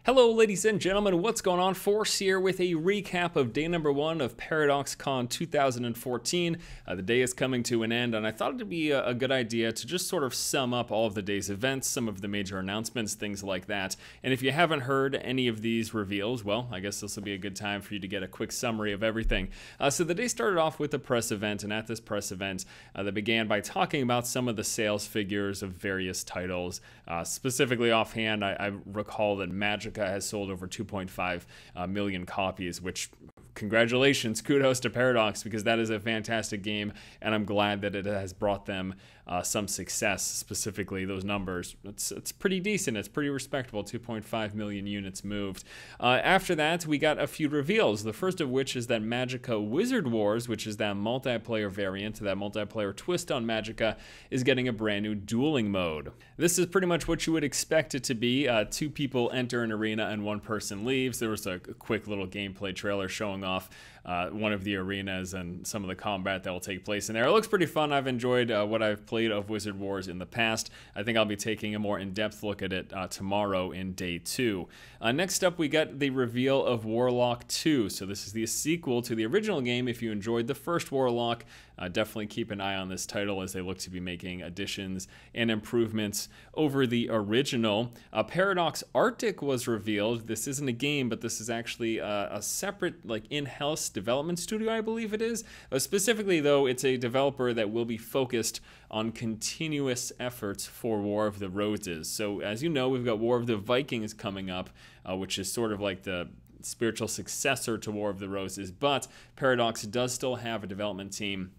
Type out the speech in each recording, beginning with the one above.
Hello ladies and gentlemen, what's going on? Force here with a recap of day number 1 of ParadoxCon 2014. The day is coming to an end, and I thought it'd be a good idea to just sort of sum up all of the day's events, some of the major announcements, things like that. And if you haven't heard any of these reveals, well, I guess this will be a good time for you to get a quick summary of everything. So the day started off with a press event, and at this press event, they began by talking about some of the sales figures of various titles. Specifically offhand, I recall that Magic has sold over 2.5 million copies, which congratulations, kudos to Paradox, because that is a fantastic game, and I'm glad that it has brought them some success. Specifically, those numbers, it's pretty decent, it's pretty respectable, 2.5 million units moved. After that, we got a few reveals, the first of which is that Magicka Wizard Wars, which is that multiplayer variant, that multiplayer twist on Magicka, is getting a brand new dueling mode. This is pretty much what you would expect it to be. 2 people enter an arena and 1 person leaves. There was a quick little gameplay trailer showing off one of the arenas and some of the combat that will take place in there. It looks pretty fun. I've enjoyed what I've played of Wizard Wars in the past. I think I'll be taking a more in-depth look at it tomorrow in day 2. Next up, we got the reveal of Warlock 2. So this is the sequel to the original game. If you enjoyed the first Warlock, definitely keep an eye on this title as they look to be making additions and improvements over the original. Paradox Arctic was revealed. This isn't a game, but this is actually a separate, like, in-house development studio, I believe it is. Specifically, though, it's a developer that will be focused on continuous efforts for War of the Roses. So, as you know, we've got War of the Vikings coming up, which is sort of like the spiritual successor to War of the Roses, but Paradox does still have a development team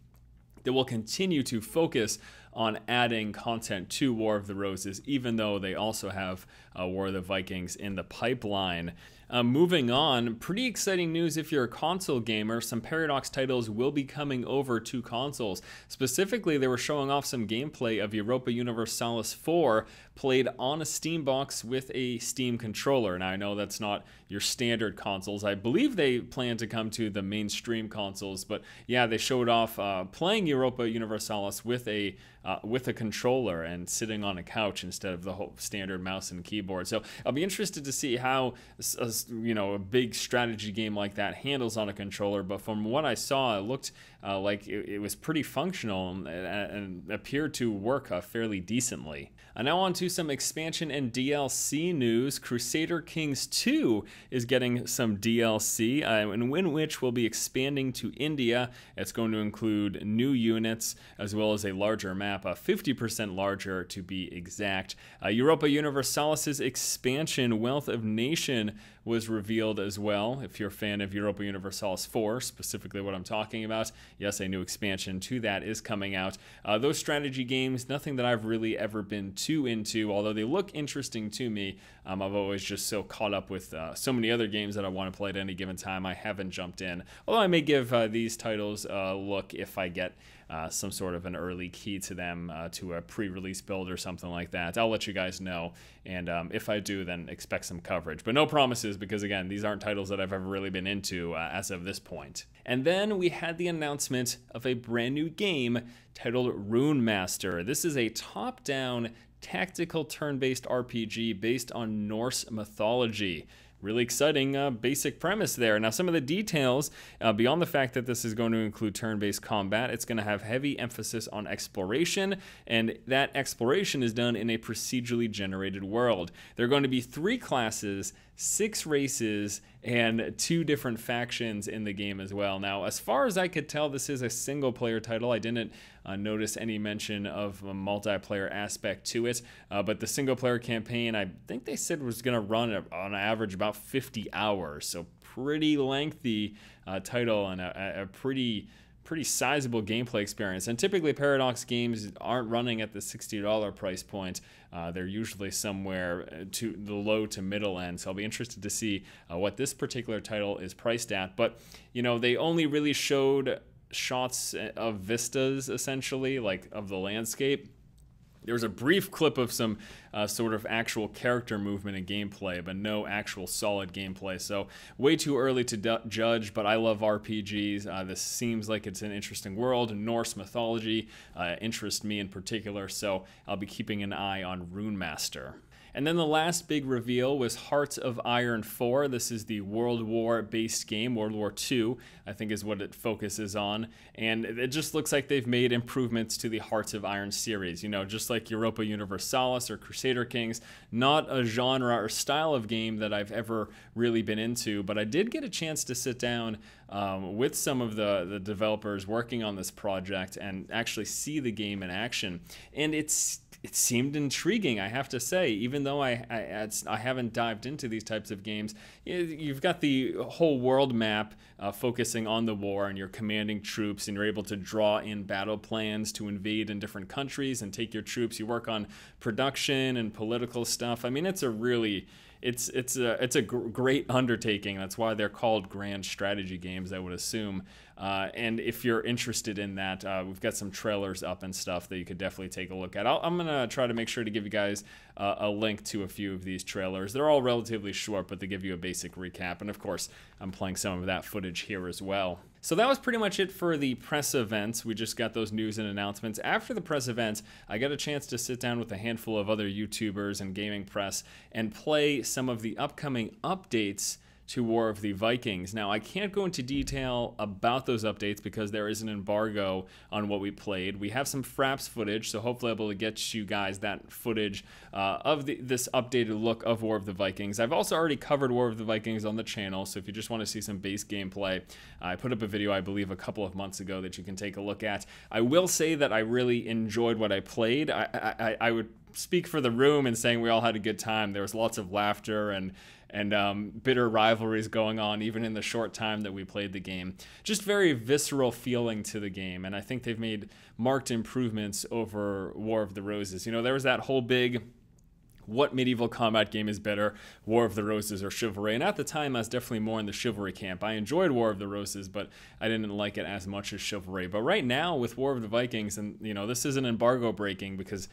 that will continue to focus on adding content to War of the Roses, even though they also have War of the Vikings in the pipeline. Moving on, pretty exciting news if you're a console gamer. Some Paradox titles will be coming over to consoles. Specifically, they were showing off some gameplay of Europa Universalis 4 played on a Steam box with a Steam controller. Now, I know that's not your standard consoles. I believe they plan to come to the mainstream consoles, but yeah, they showed off playing Europa Universalis with a controller and sitting on a couch instead of the whole standard mouse and keyboard. So I'll be interested to see how a big strategy game like that handles on a controller. But from what I saw, it looked like it was pretty functional and appeared to work fairly decently. Now on to some expansion and DLC news. Crusader Kings 2 is getting some DLC, in which we'll be expanding to India. It's going to include new units as well as a larger map, 50% larger to be exact. Europa Universalis's expansion, Wealth of Nation, was revealed as well. If you're a fan of Europa Universalis 4, specifically what I'm talking about, yes, a new expansion to that is coming out. Those strategy games, nothing that I've really ever been too into, although they look interesting to me. I've always just so caught up with so many other games that I want to play at any given time, I haven't jumped in. Although I may give these titles a look if I get some sort of an early key to them, to a pre-release build or something like that. I'll let you guys know, and if I do, then expect some coverage. But no promises, because again, these aren't titles that I've ever really been into as of this point. And then we had the announcement of a brand new game titled Runemaster. This is a top-down tactical turn-based RPG based on Norse mythology. Really exciting basic premise there. Now, some of the details, beyond the fact that this is going to include turn-based combat, it's going to have heavy emphasis on exploration, and that exploration is done in a procedurally generated world. There are going to be 3 classes, 6 races, and 2 different factions in the game as well. Now, as far as I could tell, this is a single-player title. I didn't notice any mention of a multiplayer aspect to it, but the single-player campaign, I think they said was going to run on average about 50 hours, so pretty lengthy title and a pretty sizable gameplay experience. And typically Paradox games aren't running at the $60 price point. They're usually somewhere to the low to middle end. So I'll be interested to see what this particular title is priced at. But they only really showed shots of vistas, essentially, like of the landscape. There was a brief clip of some sort of actual character movement and gameplay, but no actual solid gameplay. So way too early to judge, but I love RPGs. This seems like it's an interesting world. Norse mythology interests me in particular, so I'll be keeping an eye on Runemaster. And then the last big reveal was Hearts of Iron 4. This is the World War based game. World War II, I think, is what it focuses on. And it just looks like they've made improvements to the Hearts of Iron series. You know, just like Europa Universalis or Crusader Kings, not a genre or style of game that I've ever really been into, but I did get a chance to sit down with some of the developers working on this project and actually see the game in action. And it seemed intriguing, I have to say, even though I haven't dived into these types of games. You've got the whole world map focusing on the war, and you're commanding troops, and you're able to draw in battle plans to invade in different countries and take your troops. You work on production and political stuff. I mean, it's a really... It's a great undertaking. That's why they're called grand strategy games, I would assume. And if you're interested in that, we've got some trailers up and stuff that you could definitely take a look at. I'm going to try to make sure to give you guys a link to a few of these trailers. They're all relatively short, but they give you a basic recap. And of course, I'm playing some of that footage here as well. So that was pretty much it for the press events. We just got those news and announcements. After the press events, I got a chance to sit down with a handful of other YouTubers and gaming press and play some of the upcoming updates to War of the Vikings. Now, I can't go into detail about those updates because there is an embargo on what we played. We have some Fraps footage, so hopefully I'll be able to get you guys that footage of this updated look of War of the Vikings. I've also already covered War of the Vikings on the channel, so if you just want to see some base gameplay, I put up a video, I believe, a couple of months ago that you can take a look at. I will say that I really enjoyed what I played. I would speak for the room in saying we all had a good time. There was lots of laughter and bitter rivalries going on even in the short time that we played the game. Just very visceral feeling to the game, and I think they've made marked improvements over War of the Roses. You know, there was that whole big what medieval combat game is better, War of the Roses or Chivalry? And at the time, I was definitely more in the Chivalry camp. I enjoyed War of the Roses, but I didn't like it as much as Chivalry. But right now, with War of the Vikings, and you know, this is an embargo breaking because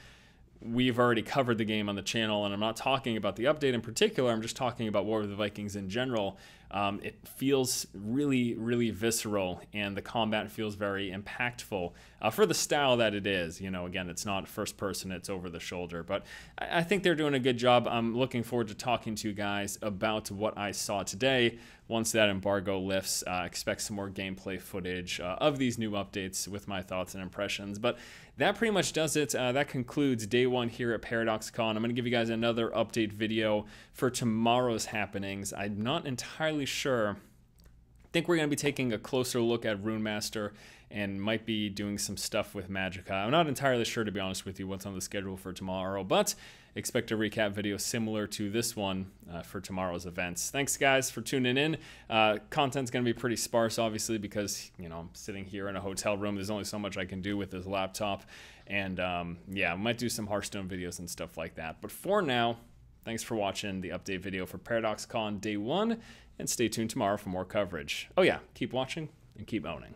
we've already covered the game on the channel, and I'm not talking about the update in particular, I'm just talking about War of the Vikings in general. It feels really, really visceral, and the combat feels very impactful for the style that it is. You know, again, it's not first person, it's over the shoulder, but I think they're doing a good job. I'm looking forward to talking to you guys about what I saw today. Once that embargo lifts, expect some more gameplay footage of these new updates with my thoughts and impressions. But that pretty much does it. That concludes day one here at ParadoxCon. I'm going to give you guys another update video for tomorrow's happenings. I'm not entirely sure. I think we're going to be taking a closer look at Runemaster and might be doing some stuff with Magicka. I'm not entirely sure, to be honest with you, what's on the schedule for tomorrow, but expect a recap video similar to this one for tomorrow's events. Thanks, guys, for tuning in. Content's going to be pretty sparse, obviously, because, you know, I'm sitting here in a hotel room. There's only so much I can do with this laptop. And, yeah, I might do some Hearthstone videos and stuff like that. But for now, thanks for watching the update video for ParadoxCon Day 1, and stay tuned tomorrow for more coverage. Oh, yeah, keep watching and keep owning.